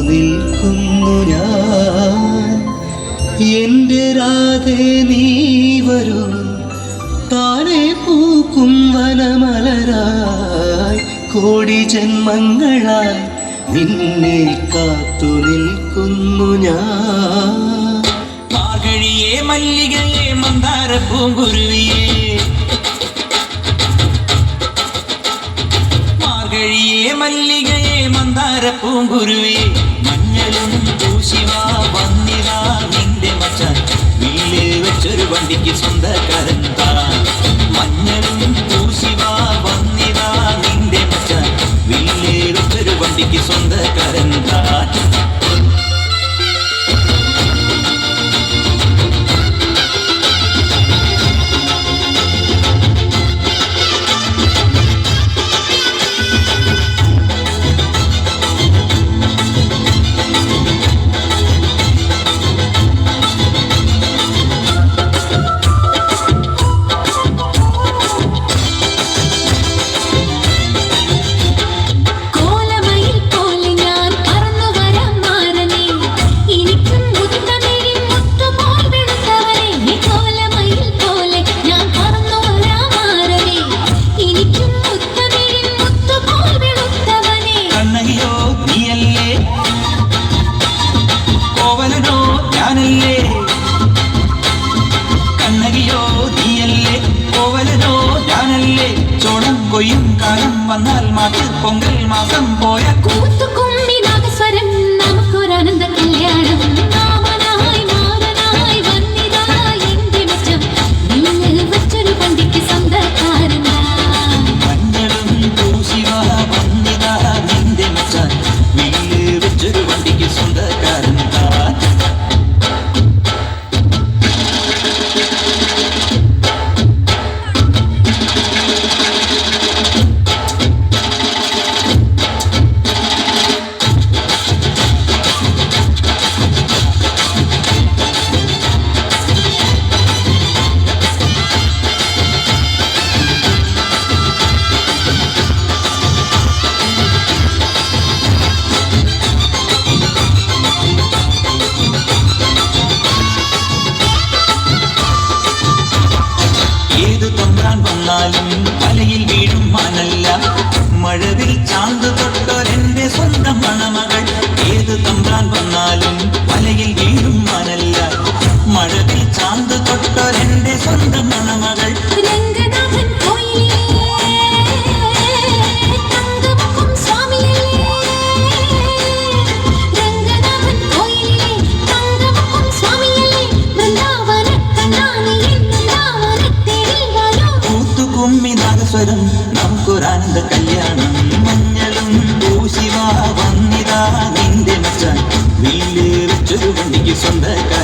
നിൽക്കുന്നു ഞാൻ. എൻ്റെ രാധേ നീ വരൂ, താനെ പൂക്കും വനമലരായി കോടി ജന്മങ്ങളായി നിന്നെ കാത്തു നിൽക്കുന്നു ഞാൻ. മാർഗഴിയേ മല്ലികയെ മന്ദാര പൂങ്കുരുവിയേ, മാർഗഴിയേ മല്ലികയെ മന്ദാര പൂങ്കുരുവിയേ, മഞ്ഞളും പൂശിവാ വന്നിതാ നിന്റെ മച്ചാൻ, വീലേ വെച്ചൊരു വണ്ടിക്ക് സ്വന്തക്കാരൻ താൻ. മഞ്ഞളും പൂശിവാ വന്നിതാ നിന്റെ മച്ചാൻ, വീലേ വെച്ചൊരു വണ്ടിക്ക് സ്വന്തക്കാരൻ താൻ. കണ്ണകിയോ നീയല്ലേ, കോവലനോ ഞാനല്ലേ, ചോളം കൊയ്യും കാലം വന്നാൽ മാട്ടിൽ പൊങ്കൽ മാസം പോയ കൂത്തുകുമ്മി നാഗസ്വരം നമുക്കൊരാനന്ദ കല്യാണം. നാമനായി മാറനായി വന്നിതാ എന്റെ മച്ചം, വീട്ടിൽ വെച്ചൊരു വണ്ടിക്ക് സ്വന്തക്കാരൻ. മഞ്ഞളും പൂശിവാ വന്നിതാ നിന്റെ മച്ചാൻ, വീട്ടിൽ വെച്ചൊരു വണ്ടിക്ക് സ്വന്തക്കാരൻ. ഏതു തമ്പ്രാൻ വന്നാലും വലയിൽ വീഴും മാനല്ല, മഴവിൽ ചാന്ത് തൊട്ടൊരെന്റെ സ്വന്തം മണമകൾ. ഏതു തമ്പ്രാൻ വന്നാലും വലയിൽ വീഴും മാനല്ല, മഴവിൽ ചാന്ത് തൊട്ടൊരെന്റെ സ്വന്തം മണമകൾ. രംഗനാഥൻ കോയിലേ തങ്കമുഖം സ്വാമിയല്ലേ, രംഗനാഥൻ കോയിലേ തങ്കമുഖം സ്വാമിയല്ലേ, വൃന്ദാവന കണ്ണാനി കൂത്തുകുമ്മി നാഗസ്വരം നമുക്കൊരാനന്ദ കല്യാണം. മഞ്ഞളും പൂശിവാ വന്നിതാ നിന്റെ മച്ചാൻ, വീട്ടിൽ വെച്ചൊരു വണ്ടിക്ക് സ്വന്തക്കാരൻ.